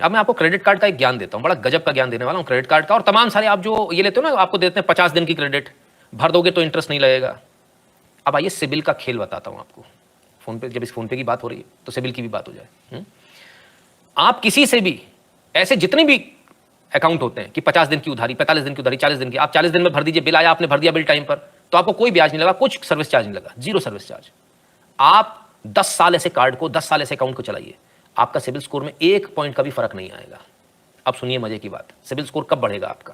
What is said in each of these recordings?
अब मैं आपको क्रेडिट कार्ड का एक ज्ञान देता हूँ, बड़ा गजब का ज्ञान देने वाला हूँ क्रेडिट कार्ड का। और तमाम सारे आप जो ये लेते हो ना, आपको देते हैं 50 दिन की क्रेडिट, भर दोगे तो इंटरेस्ट नहीं लगेगा। अब आइए सिबिल का खेल बताता हूँ आपको। फोन पे, जब इस फोन पे की बात हो रही है तो सिबिल की भी बात हो जाए। आप किसी से भी ऐसे जितने भी अकाउंट होते हैं कि 50 दिन की उधारी, 45 दिन की उधारी, 40 दिन की, आप 40 दिन में भर दीजिए, बिल आया, आपने भर दिया बिल टाइम पर, तो आपको कोई ब्याज नहीं लगा, कुछ सर्विस चार्ज नहीं लगा, जीरो सर्विस चार्ज। आप 10 साल ऐसे कार्ड को, 10 साल ऐसे अकाउंट को चलाइए, आपका सिबिल स्कोर में 1 पॉइंट का भी फर्क नहीं आएगा। अब सुनिए मजे की बात, सिबिल स्कोर कब बढ़ेगा आपका?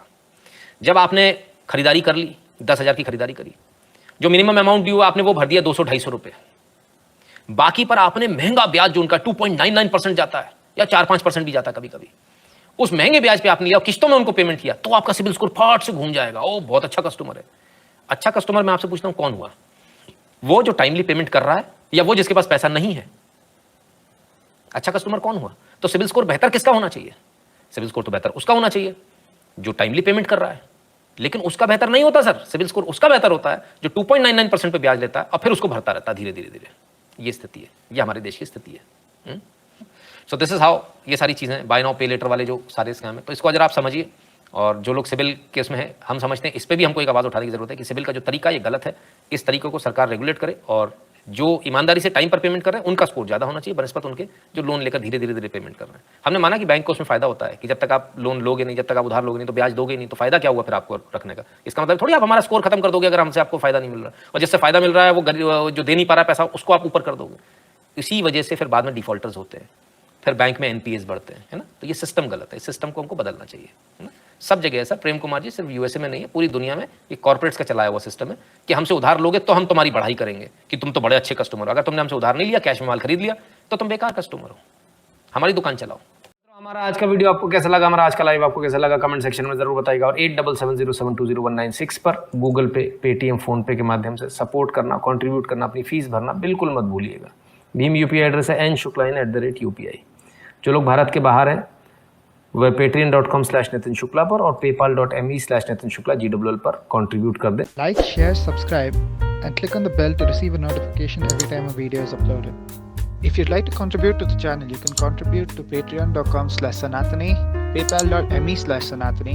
जब आपने खरीदारी कर ली, 10,000 की खरीदारी करी, जो मिनिमम अमाउंट ड्यू आपने वो भर दिया 200-250 रुपए, बाकी पर आपने महंगा ब्याज जो उनका 2.99% जाता है या 4-5% भी जाता है कभी कभी, उस महंगे ब्याज पे आपने लिया, किस्तों में उनको पेमेंट किया, तो आपका सिबिल स्कोर फट से घूम जाएगा। ओ बहुत अच्छा कस्टमर है। अच्छा कस्टमर मैं आपसे पूछता हूं कौन हुआ? वो जो टाइमली पेमेंट कर रहा है या वो जिसके पास पैसा नहीं है? अच्छा कस्टमर कौन हुआ? तो सिबिल स्कोर बेहतर किसका होना चाहिए? सिबिल स्कोर तो बेहतर उसका होना चाहिए जो टाइमली पेमेंट कर रहा है। लेकिन उसका बेहतर नहीं होता सर, सिबिल स्कोर उसका बेहतर होता है जो 2.99% पे ब्याज लेता है और फिर उसको भरता रहता है धीरे धीरे धीरे। ये स्थिति है, ये हमारे देश की स्थिति है। सो दिस इज हाउ ये सारी चीजें, बाय नाउ पे लेटर वाले जो सारे स्कैम है, तो इसको अगर आप समझिए। और जो लोग सिबिल केस में है, हम समझते हैं इस पर भी हमको एक आवाज उठाने की जरूरत है कि सिबिल का जो तरीका ये गलत है, इस तरीके को सरकार रेगुलेट करे और जो ईमानदारी से टाइम पर पेमेंट कर रहे हैं उनका स्कोर ज्यादा होना चाहिए बनस्पत उनके जो लोन लेकर धीरे धीरे धीरे पेमेंट कर रहे हैं। हमने माना कि बैंक को उसमें फायदा होता है कि जब तक आप लोन लोगे नहीं, जब तक आप उधार लोगे नहीं, तो ब्याज दोगे नहीं, तो फायदा क्या हुआ फिर आपको रखने का? इसका मतलब थोड़ी आप हमारा स्कोर खत्म कर दोगे अगर हमसे आपको फायदा नहीं मिल रहा, और जिससे फायदा मिल रहा है वो जो दे नहीं पा रहा है पैसा, उसको आप ऊपर कर दोगे। इसी वजह से फिर बाद में डिफॉल्टर्स होते हैं, फिर बैंक में एनपीएस बढ़ते हैं, है ना। तो ये सिस्टम गलत है, इस सिस्टम को हमको बदलना चाहिए, है ना। सब जगह है सर, प्रेम कुमार जी, सिर्फ यूएसए में नहीं है, पूरी दुनिया में ये कॉर्पोरेट्स का चलाया हुआ सिस्टम है कि हमसे उधार लोगे तो हम तुम्हारी बढ़ाई करेंगे कि तुम तो बड़े अच्छे कस्टमर हो। अगर तुमने हमसे उधार नहीं लिया, कैश में माल खरीद लिया, तो तुम बेकार कस्टमर हो, हमारी दुकान चलाओ। हमारा आज का वीडियो आपको कैसा लगा, हमारा आज का लाइव आपको कैसा लगा, कमेंट सेक्शन में जरूर बताइएगा। और 8770720196 पर गूगल पे, पेटीएम, फोन पे के माध्यम से सपोर्ट करना, कॉन्ट्रीब्यूट करना, अपनी फीस भरना बिल्कुल मत भूलिएगा। भीम यूपीआई एड्रेस है n.shukla@UPI। जो लोग भारत के बाहर हैं वह patreon.com/नितिन शुक्ला पर और paypal.me/नितिन शुक्ला GWL पर कंट्रीब्यूट कर दें। Like, share, subscribe and click on the bell to receive a notification every time a video is uploaded. If you'd like to contribute to the channel, you can contribute to patreon.com/Sanatani, paypal.me/Sanatani